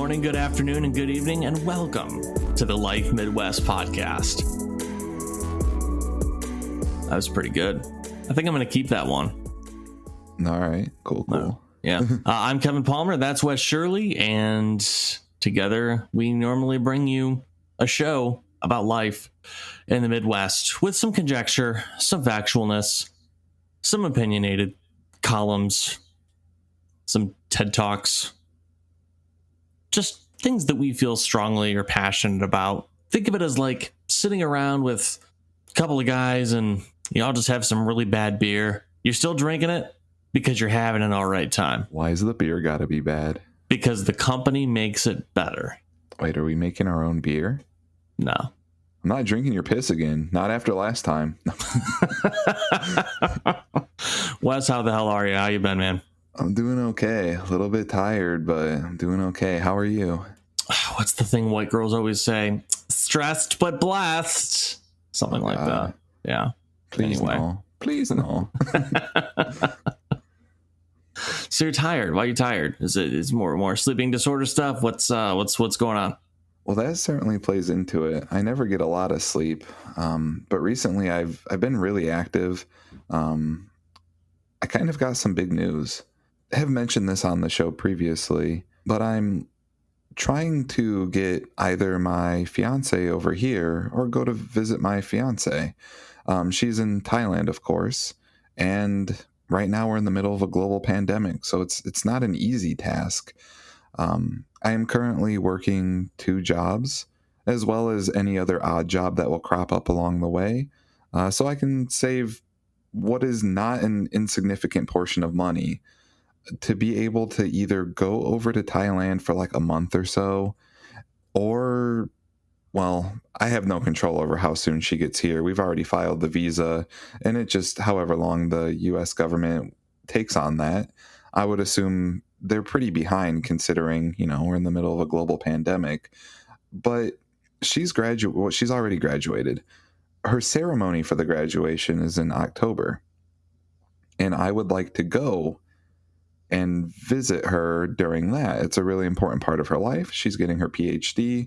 morning, good afternoon, and good evening, and welcome to the Life Midwest podcast. That was pretty good. I think I'm going to keep that one. All right, cool. Yeah. I'm Kevin Palmer. That's Wes Shirley. And together we normally bring you a show about life in the Midwest with some conjecture, some factualness, some opinionated columns, some TED Talks, just things that we feel strongly or passionate about. Think of it as like sitting around with a couple of guys and you all just have some really bad beer. You're still drinking it because you're having an all right time. Why is the beer gotta be bad? Because the company makes it better. Wait, are we making our own beer? No. I'm not drinking your piss again. Not after last time. Wes, how the hell are you? How you been, man? I'm doing okay. A little bit tired, but I'm doing okay. How are you? What's the thing white girls always say? Stressed but blessed. Something like that. Yeah. Please anyway. no. Please no. So you're tired. Why are you tired? Is more sleeping disorder stuff? What's going on? Well, that certainly plays into it. I never get a lot of sleep, but recently I've been really active. I kind of got some big news. I have mentioned this on the show previously, but I'm trying to get either my fiance over here or go to visit my fiance. She's in Thailand, of course, and right now we're in the middle of a global pandemic, so it's not an easy task. I am currently working 2 jobs, as well as any other odd job that will crop up along the way, so I can save what is not an insignificant portion of money to be able to either go over to Thailand for like a month or so, or, well, I have no control over how soon she gets here. We've already filed the visa, and it just, however long the U.S. government takes on that, I would assume they're pretty behind considering, we're in the middle of a global pandemic. But she's already graduated. Her ceremony for the graduation is in October, and I would like to go and visit her during that. It's a really important part of her life. She's getting her PhD.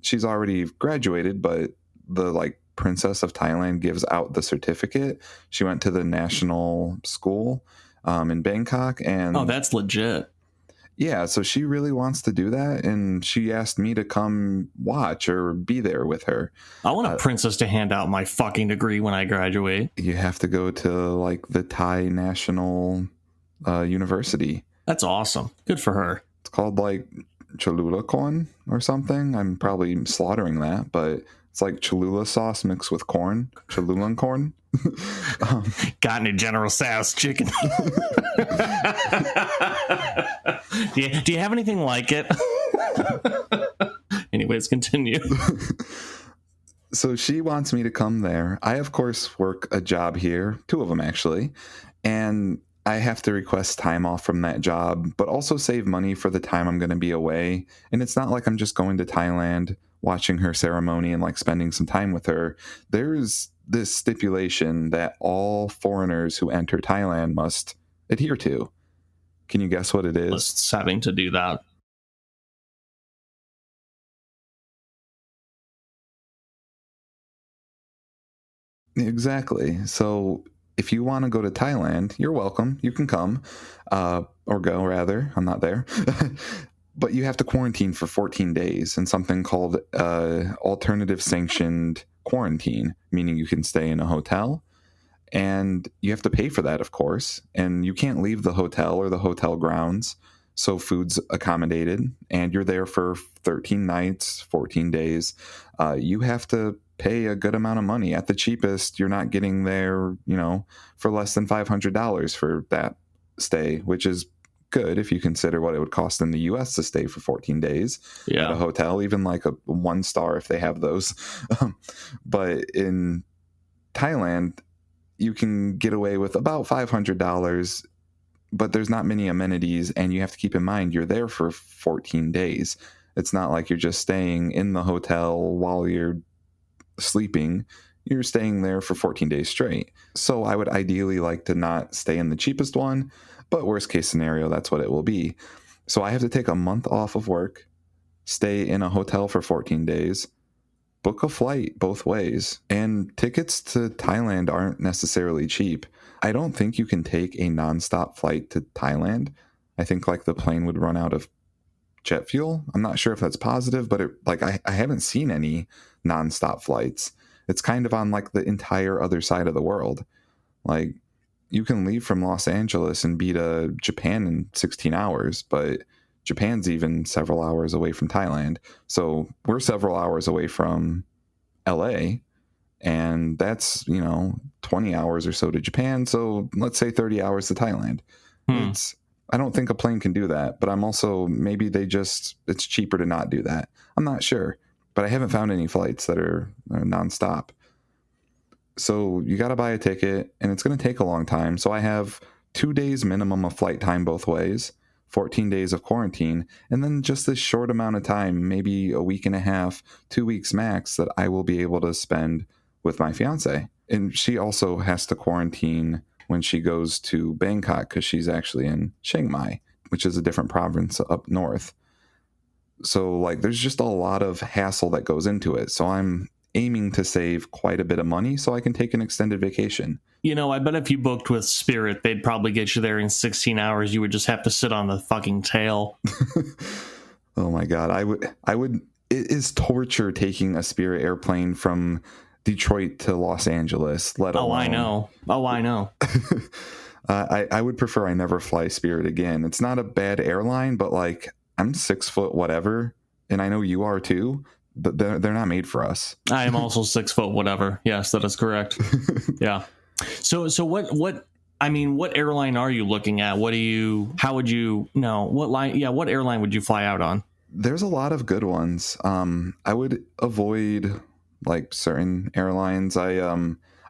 She's already graduated, but the Princess of Thailand gives out the certificate. She went to the national school in Bangkok, and that's legit. Yeah, so she really wants to do that, and she asked me to come watch or be there with her. I want a princess to hand out my fucking degree when I graduate. You have to go to the Thai National University. That's awesome. Good for her. It's called Cholula corn or something. I'm probably slaughtering that, but it's like Cholula sauce mixed with corn. Cholula corn. Got any General Tso's chicken? Do you have anything like it? Anyways, continue. So she wants me to come there. I, of course, work a job here, 2 of them actually, and I have to request time off from that job, but also save money for the time I'm going to be away. And it's not like I'm just going to Thailand, watching her ceremony and spending some time with her. There's this stipulation that all foreigners who enter Thailand must adhere to. Can you guess what it is? Just having to do that. Exactly. So if you want to go to Thailand, you're welcome. You can come, or go rather. I'm not there. But you have to quarantine for 14 days in something called alternative sanctioned quarantine, meaning you can stay in a hotel, and you have to pay for that, of course, and you can't leave the hotel or the hotel grounds, so food's accommodated, and you're there for 13 nights, 14 days. You have to pay a good amount of money. At the cheapest, you're not getting there, for less than $500 for that stay, which is good if you consider what it would cost in the US to stay for 14 days at a hotel, even a 1-star if they have those. But in Thailand, you can get away with about $500, but there's not many amenities, and you have to keep in mind you're there for 14 days. It's not like you're just staying in the hotel while you're sleeping. You're staying there for 14 days straight. So I would ideally like to not stay in the cheapest one, but worst case scenario, that's what it will be. So I have to take a month off of work, stay in a hotel for 14 days, book a flight both ways, and tickets to Thailand aren't necessarily cheap. I don't think you can take a nonstop flight to Thailand. I think like the plane would run out of jet fuel. I'm not sure if that's positive, but I haven't seen any nonstop flights. It's kind of on like the entire other side of the world. Like you can leave from Los Angeles and be to Japan in 16 hours, but Japan's even several hours away from Thailand. So we're several hours away from LA, and that's, 20 hours or so to Japan. So let's say 30 hours to Thailand. I don't think a plane can do that, but I'm also, maybe it's cheaper to not do that. I'm not sure, but I haven't found any flights that are nonstop. So you got to buy a ticket, and it's going to take a long time. So I have 2 days minimum of flight time both ways, 14 days of quarantine, and then just this short amount of time, maybe a week and a half, 2 weeks max, that I will be able to spend with my fiance. And she also has to quarantine when she goes to Bangkok because she's actually in Chiang Mai, which is a different province up north. So like there's just a lot of hassle that goes into it. So I'm aiming to save quite a bit of money so I can take an extended vacation. I bet if you booked with Spirit, they'd probably get you there in 16 hours. You would just have to sit on the fucking tail. Oh my God. I would, it is torture taking a Spirit airplane from Detroit to Los Angeles, let alone. Oh, I know. I would prefer I never fly Spirit again. It's not a bad airline, but like I'm 6 foot whatever, and I know you are too, but they're not made for us. I am also 6 foot whatever. Yes, that is correct. Yeah. So what airline are you looking at? What airline would you fly out on? There's a lot of good ones. I would avoid like certain airlines. I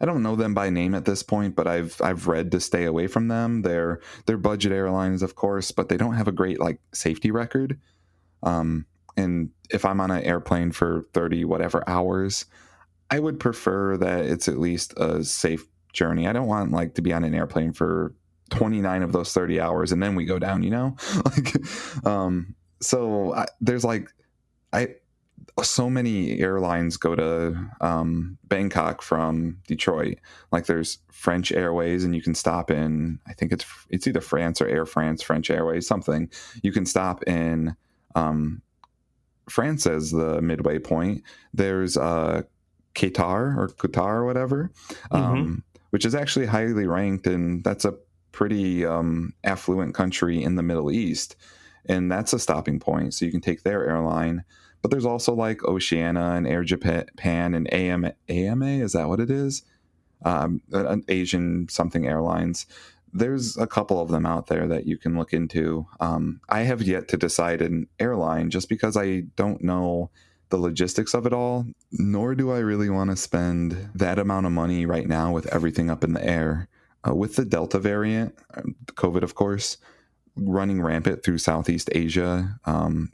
don't know them by name at this point, but I've read to stay away from them. They're budget airlines, of course, but they don't have a great like safety record. And if I'm on an airplane for 30 whatever hours, I would prefer that it's at least a safe journey. I don't want like to be on an airplane for 29 of those 30 hours and then we go down, there's like, so many airlines go to Bangkok from Detroit. Like there's French Airways, and you can stop in, I think it's either France or Air France, French Airways, something. You can stop in France as the midway point. There's Qatar or whatever, which is actually highly ranked, and that's a pretty affluent country in the Middle East, and that's a stopping point. So you can take their airline. But there's also like Oceania and Air Japan and AMA, is that what it is? An Asian something airlines. There's a couple of them out there that you can look into. I have yet to decide an airline just because I don't know the logistics of it all, nor do I really want to spend that amount of money right now with everything up in the air. With the Delta variant, COVID, of course, running rampant through Southeast Asia.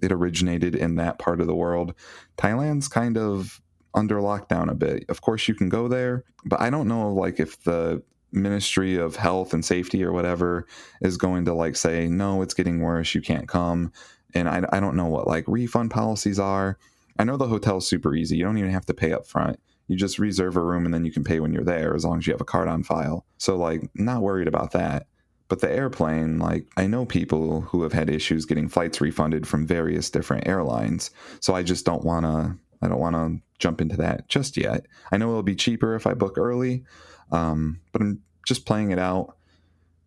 It originated in that part of the world. Thailand's kind of under lockdown a bit. Of course, you can go there, but I don't know like if the Ministry of Health and Safety or whatever is going to like say, no, it's getting worse, you can't come. And I don't know what like refund policies are. I know the hotel's super easy. You don't even have to pay up front. You just reserve a room and then you can pay when you're there as long as you have a card on file. So like not worried about that. But the airplane, like I know people who have had issues getting flights refunded from various different airlines. So I just don't want to jump into that just yet. I know it'll be cheaper if I book early, but I'm just playing it out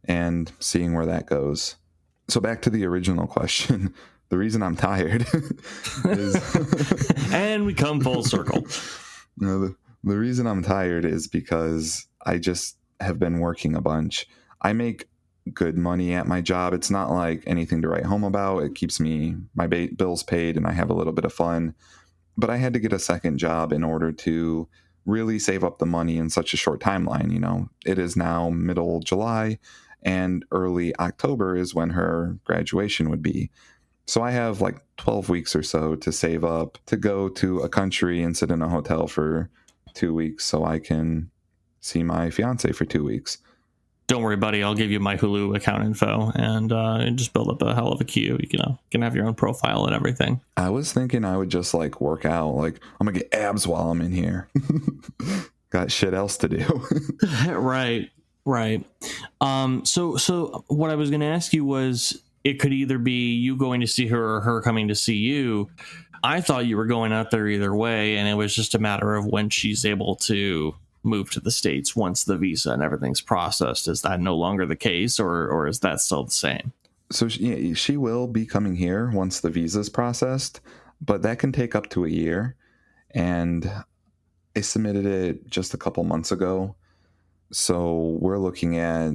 and seeing where that goes. So back to the original question. The reason I'm tired is... And we come full circle. No, the reason I'm tired is because I just have been working a bunch. I make good money at my job. It's not like anything to write home about. It keeps me my bills paid and I have a little bit of fun. But I had to get a second job in order to really save up the money in such a short timeline. It is now middle July and early October is when her graduation would be. So I have like 12 weeks or so to save up to go to a country and sit in a hotel for 2 weeks so I can see my fiance for 2 weeks. Don't worry, buddy. I'll give you my Hulu account info and just build up a hell of a queue. You can have your own profile and everything. I was thinking I would just like work out. Like, I'm gonna get abs while I'm in here. Got shit else to do. Right. So what I was going to ask you was, it could either be you going to see her or her coming to see you. I thought you were going out there either way, and it was just a matter of when she's able to move to the States once the visa and everything's processed. Is that no longer the case, or is that still the same? So she will be coming here once the visa's processed, but that can take up to a year. And I submitted it just a couple months ago. So we're looking at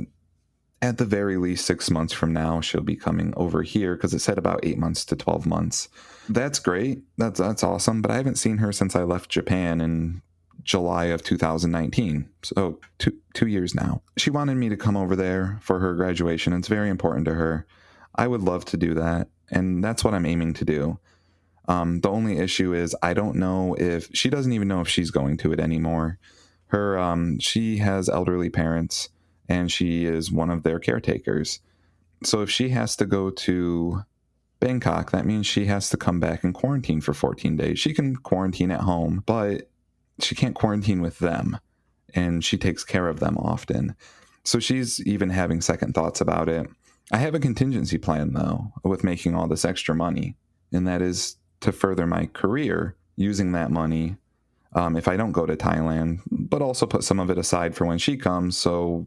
the very least 6 months from now, she'll be coming over here, because it said about 8 months to 12 months. That's great. That's awesome. But I haven't seen her since I left Japan in July of 2019. So two years now. She wanted me to come over there for her graduation. It's very important to her. I would love to do that. And that's what I'm aiming to do. The only issue is I don't know if she doesn't even know if she's going to it anymore. She has elderly parents, and she is one of their caretakers. So if she has to go to Bangkok, that means she has to come back and quarantine for 14 days. She can quarantine at home, but she can't quarantine with them, and she takes care of them often. So she's even having second thoughts about it. I have a contingency plan, though, with making all this extra money, and that is to further my career using that money if I don't go to Thailand, but also put some of it aside for when she comes, so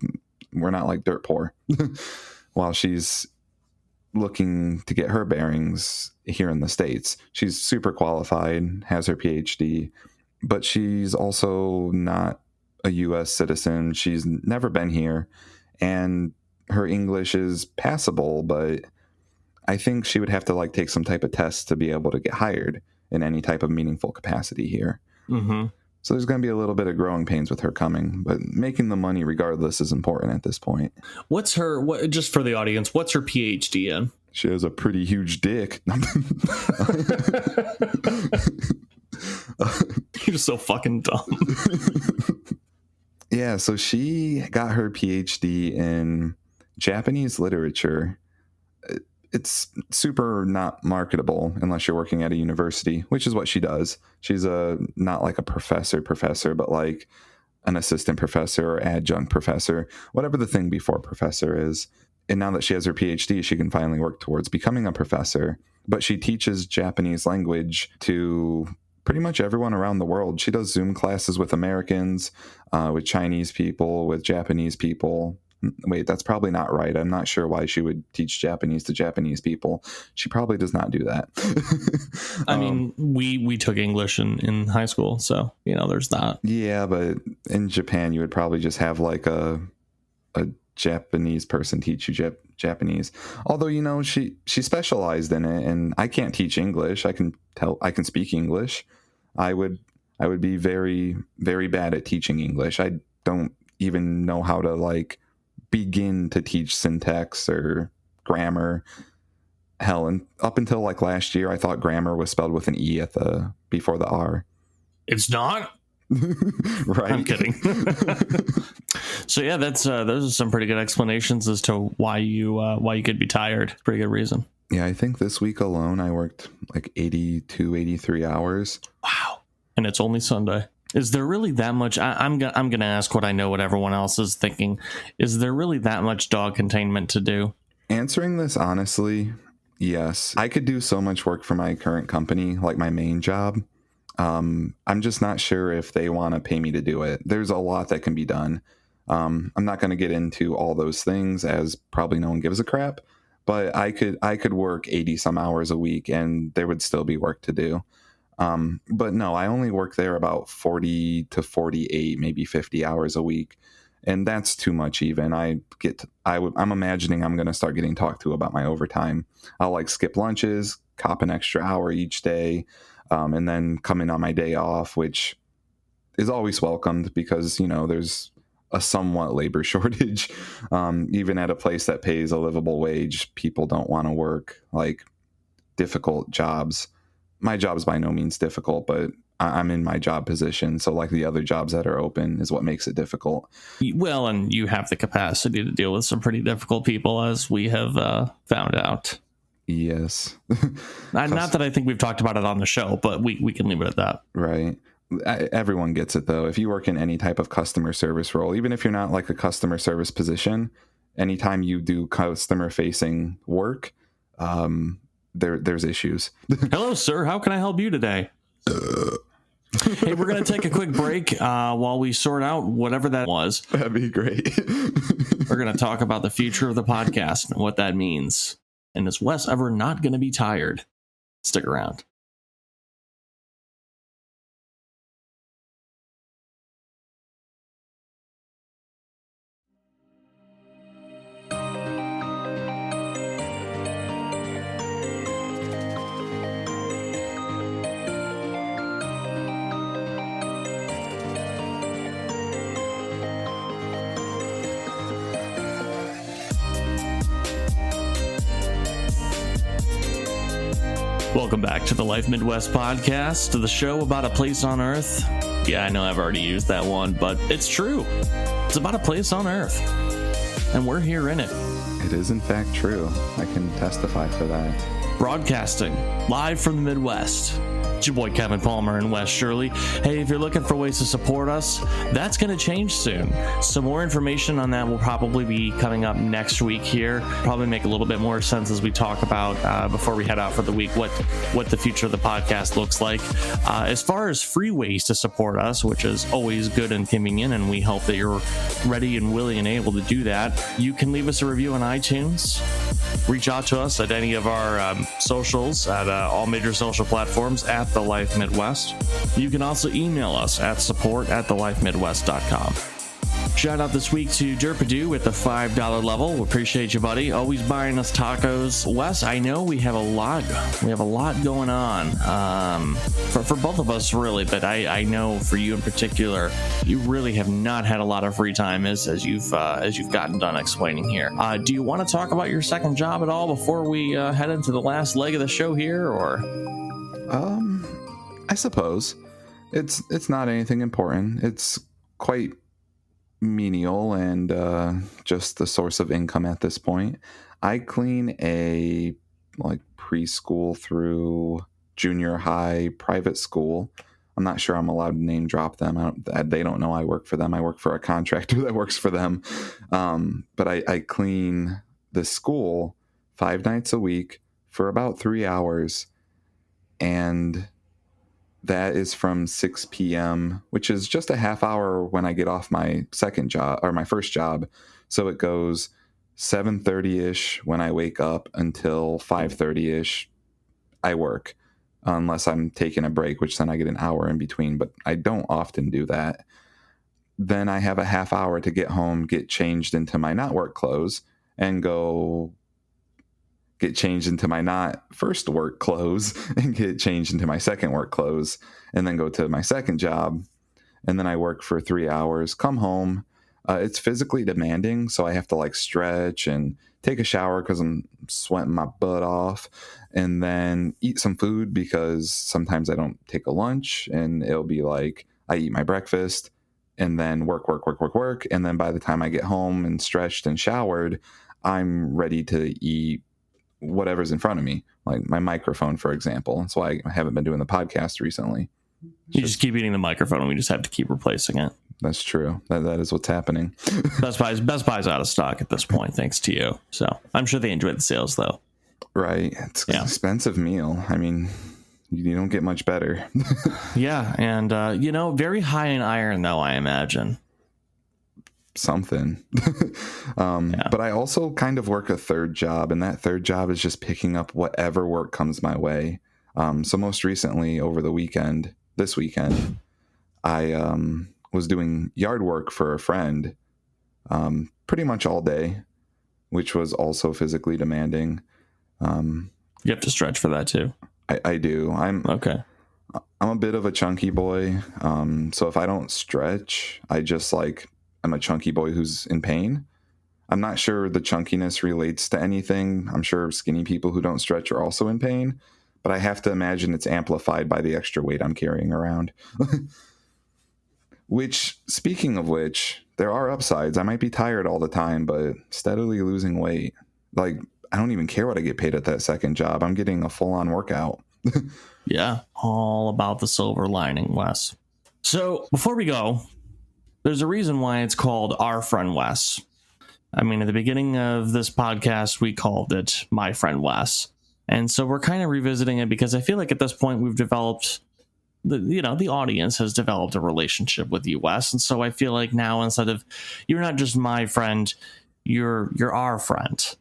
we're not like dirt poor while she's looking to get her bearings here in the States. She's super qualified, has her PhD, but she's also not a U.S. citizen. She's never been here, and her English is passable, but I think she would have to like take some type of test to be able to get hired in any type of meaningful capacity here. Mm-hmm. So there's going to be a little bit of growing pains with her coming, but making the money regardless is important at this point. Just for the audience, what's her PhD in? She has a pretty huge dick. You're so fucking dumb. Yeah, so she got her PhD in Japanese literature. It's super not marketable unless you're working at a university, which is what she does. She's not like a professor, but like an assistant professor or adjunct professor, whatever the thing before professor is. And now that she has her PhD, she can finally work towards becoming a professor. But she teaches Japanese language to pretty much everyone around the world. She does Zoom classes with Americans, with Chinese people, with Japanese people. Wait, that's probably not right. I'm not sure why she would teach Japanese to Japanese people. She probably does not do that. I mean, we took English in high school, so there's that. Yeah, but in Japan, you would probably just have like a Japanese person teach you Japanese. Although she specialized in it, and I can't teach English. I can speak English. I would be very, very bad at teaching English. I don't even know how to like begin to teach syntax or grammar. Hell, and up until like last year, I thought grammar was spelled with an E before the R. It's not. Right. I'm kidding. So yeah, that's those are some pretty good explanations as to why you could be tired. Pretty good reason. Yeah, I think this week alone I worked like 82, 83 hours. Wow. And it's only Sunday. Is there really that much? I'm gonna ask what I know, what everyone else is thinking. Is there really that much dog containment to do? Answering this honestly, yes. I could do so much work for my current company, like my main job. I'm just not sure if they want to pay me to do it. There's a lot that can be done. I'm not going to get into all those things, as probably no one gives a crap. But I could work 80 some hours a week, and there would still be work to do. But no, I only work there about 40 to 48, maybe 50 hours a week. And that's too much even. I'm imagining I'm going to start getting talked to about my overtime. I'll like skip lunches, cop an extra hour each day, and then come in on my day off, which is always welcomed because, there's a somewhat labor shortage. Even at a place that pays a livable wage, people don't want to work like difficult jobs. My job is by no means difficult, but I'm in my job position. So like the other jobs that are open is what makes it difficult. Well, and you have the capacity to deal with some pretty difficult people, as we have found out. Yes. Not that I think we've talked about it on the show, but we can leave it at that. Right. Everyone gets it, though. If you work in any type of customer service role, even if you're not like a customer service position, anytime you do customer facing work, there's issues. Hello, sir. How can I help you today? Hey, we're going to take a quick break while we sort out whatever that was. That'd be great. We're going to talk about the future of the podcast and what that means. And is Wes ever not going to be tired? Stick around. Welcome back to the Life Midwest podcast, the show about a place on Earth. Yeah, I know I've already used that one, but it's true. It's about a place on Earth, and we're here in it. It is, in fact, true. I can testify for that. Broadcasting live from the Midwest. It's your boy Kevin Palmer and Wes Shirley. Hey, if you're looking for ways to support us, that's going to change soon. Some more information on that will probably be coming up next week here. Probably make a little bit more sense as we talk about before we head out for the week what the future of the podcast looks like. As far as free ways to support us, which is always good and convenient, and we hope that you're ready and willing and able to do that, you can leave us a review on iTunes. Reach out to us at any of our socials at all major social platforms at The Life Midwest. You can also email us at support@thelifemidwest.com. Shout out this week to Derpadu at the $5 level. We appreciate you, buddy. Always buying us tacos. Wes, I know we have a lot going on for both of us, really, but I know for you in particular, you really have not had a lot of free time as you've gotten done explaining here. Do you want to talk about your second job at all before we head into the last leg of the show here, or? I suppose it's not anything important. It's quite menial and just the source of income at this point. I clean a preschool through junior high private school. I'm not sure I'm allowed to name drop them. They don't know I work for them. I work for a contractor that works for them. But I clean the school 5 nights a week for about 3 hours. And that is from 6 p.m., which is just a half hour when I get off my second job or my first job. So it goes 7:30-ish when I wake up until 5:30-ish I work, unless I'm taking a break, which then I get an hour in between, but I don't often do that. Then I have a half hour to get home, get changed into my not work clothes, and go get changed into my not first work clothes and get changed into my second work clothes, and then go to my second job. And then I work for 3 hours, come home. It's physically demanding, so I have to stretch and take a shower because I'm sweating my butt off, and then eat some food because sometimes I don't take a lunch, and it'll be like I eat my breakfast and then work. And then by the time I get home and stretched and showered, I'm ready to eat whatever's in front of me, like my microphone, for example. That's why I haven't been doing the podcast recently. You just keep eating the microphone and we just have to keep replacing it. That's true. That is what's happening. Best Buy's out of stock at this point, thanks to you. So I'm sure they enjoyed the sales, though. Right. It's an expensive meal. I mean, you don't get much better. Yeah. And, very high in iron, though, I imagine. Something. But I also kind of work a third job, and that third job is just picking up whatever work comes my way. So most recently, over this weekend, I was doing yard work for a friend pretty much all day, which was also physically demanding. You have to stretch for that too. I do. I'm a bit of a chunky boy. So if I don't stretch, I'm a chunky boy who's in pain. I'm not sure the chunkiness relates to anything. I'm sure skinny people who don't stretch are also in pain, but I have to imagine it's amplified by the extra weight I'm carrying around. Which, speaking of which, there are upsides. I might be tired all the time, but steadily losing weight. Like, I don't even care what I get paid at that second job. I'm getting a full-on workout. Yeah, all about the silver lining, Wes. So before we go, there's a reason why it's called Our Friend Wes. I mean, at the beginning of this podcast, we called it My Friend Wes. And so we're kind of revisiting it because I feel like at this point we've developed, the audience has developed a relationship with you, Wes. And so I feel like now, instead of, you're not just my friend, you're our friend.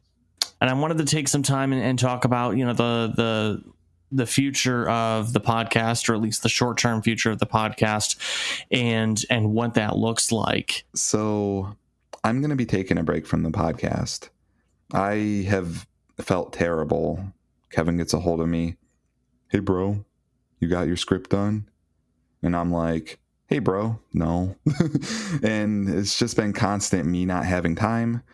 And I wanted to take some time and talk about, the future of the podcast, or at least the short-term future of the podcast, and what that looks like. So I'm going to be taking a break from the podcast. I have felt terrible. Kevin gets a hold of me. Hey, bro, you got your script done? And I'm like, hey, bro, no. And it's just been constant me not having time.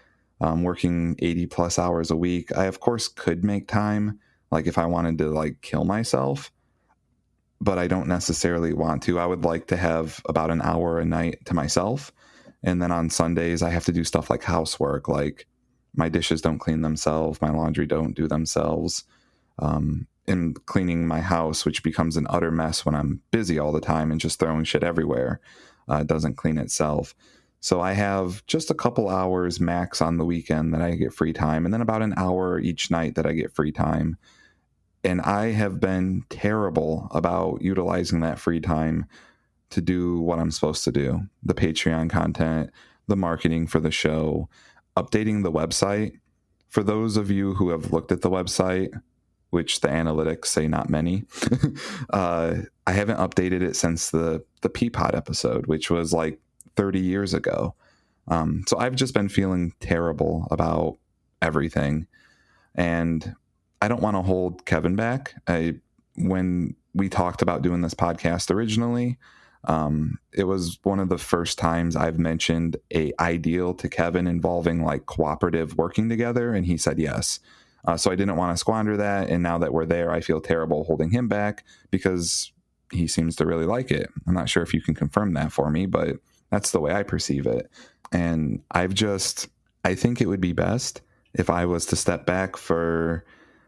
Working 80 plus hours a week. I, of course, could make time, like if I wanted to like kill myself, but I don't necessarily want to. I would like to have about an hour a night to myself. And then on Sundays, I have to do stuff like housework, like my dishes don't clean themselves, my laundry don't do themselves, and cleaning my house, which becomes an utter mess when I'm busy all the time and just throwing shit everywhere, doesn't clean itself. So I have just a couple hours max on the weekend that I get free time, and then about an hour each night that I get free time. And I have been terrible about utilizing that free time to do what I'm supposed to do. The Patreon content, the marketing for the show, updating the website. For those of you who have looked at the website, which the analytics say not many, I haven't updated it since the Peapod episode, which was like 30 years ago. So I've just been feeling terrible about everything. And I don't want to hold Kevin back. When we talked about doing this podcast originally, it was one of the first times I've mentioned a ideal to Kevin involving like cooperative working together, and he said yes. So I didn't want to squander that. And now that we're there, I feel terrible holding him back because he seems to really like it. I'm not sure if you can confirm that for me, but that's the way I perceive it. And I think it would be best if I was to step back for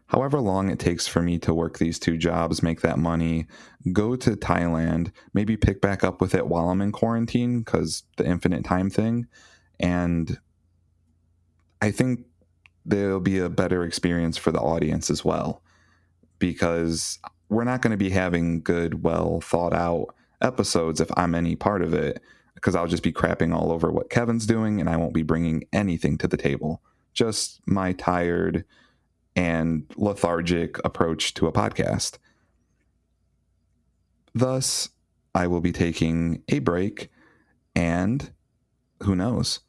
however long it takes for me to work these two jobs, make that money, go to Thailand, maybe pick back up with it while I'm in quarantine, because the infinite time thing. And I think there'll be a better experience for the audience as well, because we're not going to be having good, well thought out episodes if I'm any part of it, because I'll just be crapping all over what Kevin's doing and I won't be bringing anything to the table. Just my tired and lethargic approach to a podcast. Thus, I will be taking a break, and who knows?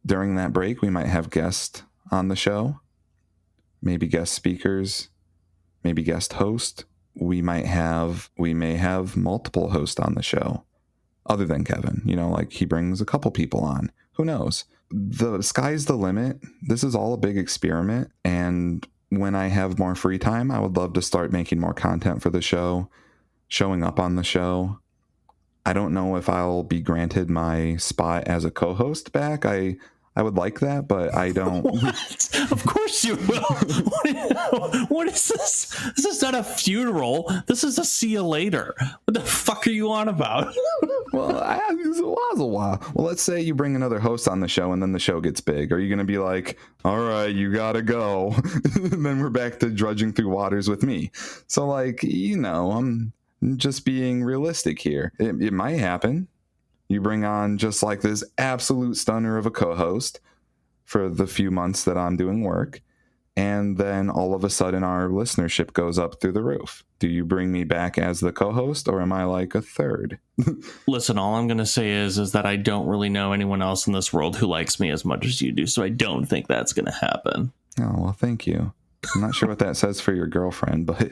During that break, we might have guests on the show, maybe guest speakers, maybe guest host. We may have multiple hosts on the show other than Kevin, like he brings a couple people on. Who knows? The sky's the limit. This is all a big experiment. And when I have more free time, I would love to start making more content for the show, showing up on the show. I don't know if I'll be granted my spot as a co-host back. I would like that, but I don't. What? Of course you will. What is this? This is not a funeral. This is a see you later. What the fuck are you on about? Well, it was a while. Well, let's say you bring another host on the show and then the show gets big. Are you going to be like, all right, you got to go. And then we're back to drudging through waters with me. So I'm just being realistic here. It might happen. You bring on just like this absolute stunner of a co-host for the few months that I'm doing work, and then all of a sudden our listenership goes up through the roof. Do you bring me back as the co-host, or am I like a third? Listen, all I'm going to say is that I don't really know anyone else in this world who likes me as much as you do, so I don't think that's going to happen. Oh, well, thank you. I'm not sure what that says for your girlfriend, but...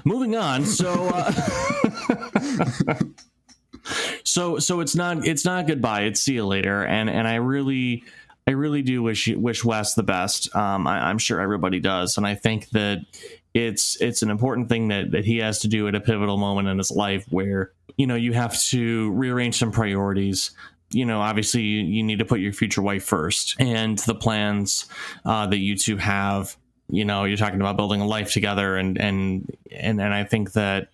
Moving on, so it's not goodbye, it's see you later, and I really I really do wish Wes the best. I'm sure everybody does, and I think that it's an important thing that he has to do at a pivotal moment in his life where, you know, you have to rearrange some priorities. You know, obviously you need to put your future wife first, and the plans that you two have. You know, you're talking about building a life together, and I think that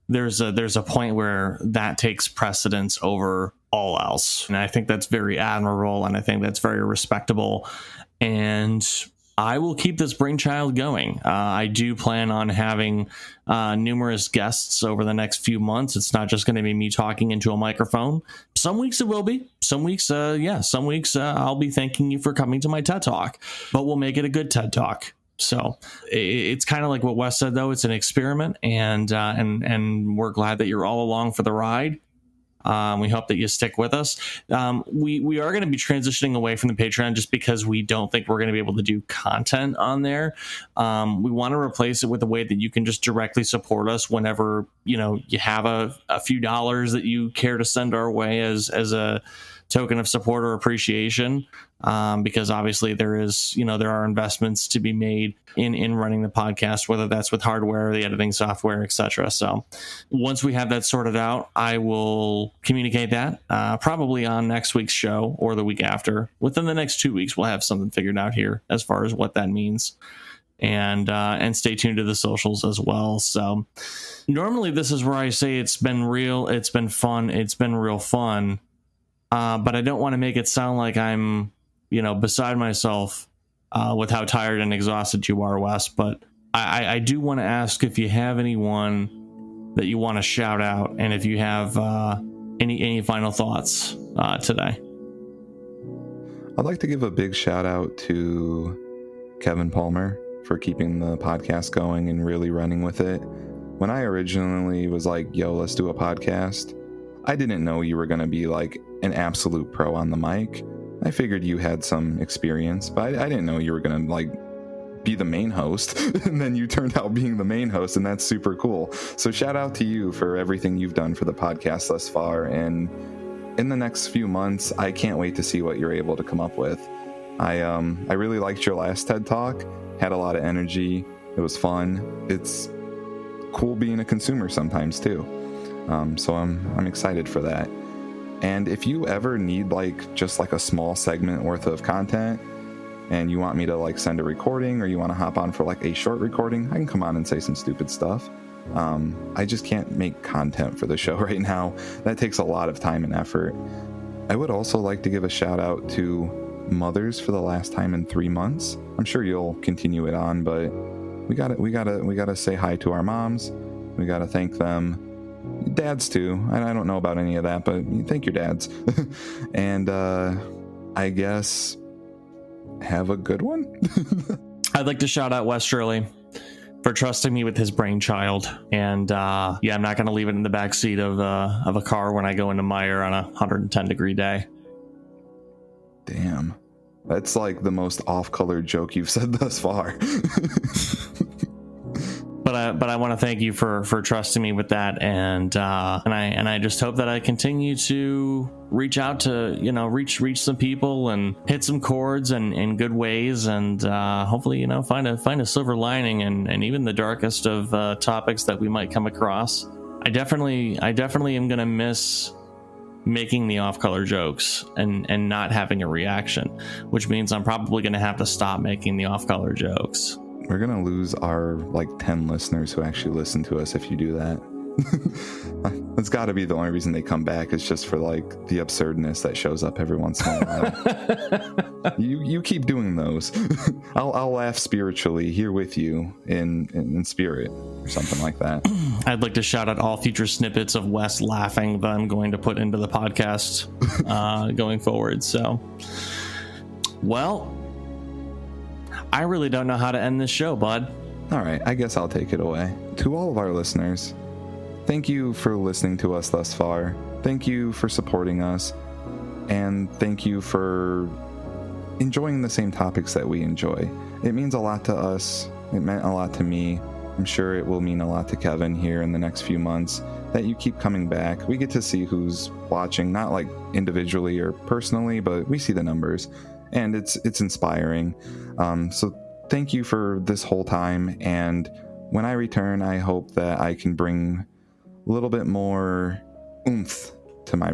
there's a point where that takes precedence over all else, and I think that's very admirable, and I think that's very respectable, and I will keep this brainchild going. I do plan on having numerous guests over the next few months. It's not just going to be me talking into a microphone. Some weeks it will be. Some weeks, I'll be thanking you for coming to my TED Talk, but we'll make it a good TED Talk. So it's kind of like what Wes said, though. It's an experiment, and we're glad that you're all along for the ride. We hope that you stick with us. We are going to be transitioning away from the Patreon just because we don't think we're going to be able to do content on there. We want to replace it with a way that you can just directly support us whenever, you know, you have a few dollars that you care to send our way as a token of support or appreciation, because obviously there are investments to be made in running the podcast, whether that's with hardware, the editing software, etc. So once we have that sorted out, I will communicate that probably on next week's show or the week after. Within the next 2 weeks, we'll have something figured out here as far as what that means. And stay tuned to the socials as well. So normally this is where I say it's been real, it's been fun, it's been real fun. But I don't want to make it sound like I'm, you know, beside myself with how tired and exhausted you are, Wes. But I do want to ask if you have anyone that you want to shout out, and if you have any final thoughts today. I'd like to give a big shout out to Kevin Palmer for keeping the podcast going and really running with it. When I originally was like, yo, let's do a podcast, I didn't know you were going to be like an absolute pro on the mic. I figured you had some experience, but I didn't know you were going to like be the main host. And then you turned out being the main host, and that's super cool. So shout out to you for everything you've done for the podcast thus far. And in the next few months, I can't wait to see what you're able to come up with. I really liked your last TED Talk. Had a lot of energy. It was fun. It's cool being a consumer sometimes too. So I'm excited for that. And if you ever need like just like a small segment worth of content, and you want me to like send a recording, or you want to hop on for like a short recording, I can come on and say some stupid stuff. I just can't make content for the show right now. That takes a lot of time and effort. I would also like to give a shout out to mothers for the last time in 3 months. I'm sure you'll continue it on, but we gotta say hi to our moms. We gotta thank them. Dads too. I don't know about any of that, but thank your dads. And I guess have a good one. I'd like to shout out Wes Shirley for trusting me with his brainchild. And I'm not going to leave it in the backseat of a car when I go into Meijer on a 110 degree day. Damn. That's like the most off-color joke you've said thus far. But I want to thank you for trusting me with that, and I just hope that I continue to reach out to, you know, reach some people and hit some chords and in good ways, and hopefully, you know, find a silver lining and even the darkest of topics that we might come across. I definitely am gonna miss making the off-color jokes and not having a reaction, which means I'm probably gonna have to stop making the off-color jokes. We're gonna lose our like 10 listeners who actually listen to us if you do that. That's got to be the only reason they come back, is just for like the absurdness that shows up every once in a while. You keep doing those. I'll laugh spiritually here with you in spirit or something like that. I'd like to shout out all future snippets of Wes laughing that I'm going to put into the podcast going forward. So, well, I really don't know how to end this show, bud. All right, I guess I'll take it away. To all of our listeners, thank you for listening to us thus far. Thank you for supporting us. And thank you for enjoying the same topics that we enjoy. It means a lot to us. It meant a lot to me. I'm sure it will mean a lot to Kevin here in the next few months that you keep coming back. We get to see who's watching, not like individually or personally, but we see the numbers. and it's inspiring. So thank you for this whole time, and when I return, I hope that I can bring a little bit more oomph to my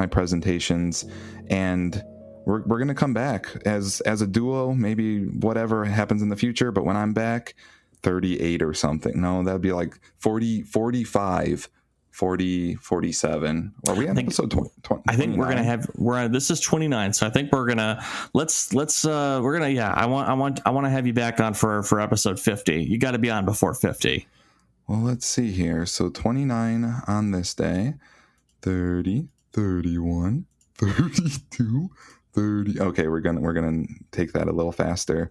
presentations, and we're gonna come back as a duo, maybe whatever happens in the future, but when I'm back 38 or something, no, that'd be like 40, 45, 40, 47. Are we on episode 20? I think we're gonna have this is 29, so I think we're gonna we're gonna I want to have you back on for episode 50. You got to be on before 50. Well, let's see here. So 29 on this day, 30, 31, 32, 30. Okay, we're gonna take that a little faster.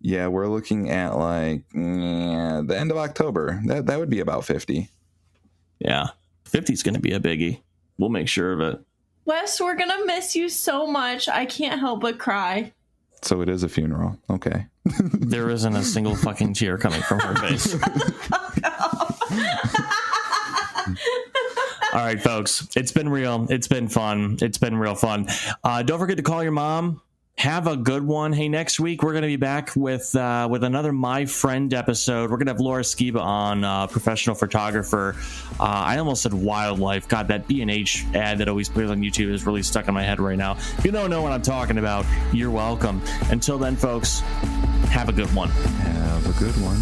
Yeah, we're looking at like the end of October. That would be about 50. Yeah, 50 is going to be a biggie. We'll make sure of it. Wes, we're going to miss you so much. I can't help but cry. So it is a funeral. Okay. There isn't a single fucking tear coming from her face. All right, folks. It's been real. It's been fun. It's been real fun. Don't forget to call your mom. Have a good one. Hey, next week we're going to be back with another My Friend episode. We're going to have Laura Skiba on, professional photographer. I almost said wildlife. God, that B&H ad that always plays on YouTube is really stuck in my head right now. If you don't know what I'm talking about, you're welcome. Until then, folks, have a good one. Have a good one.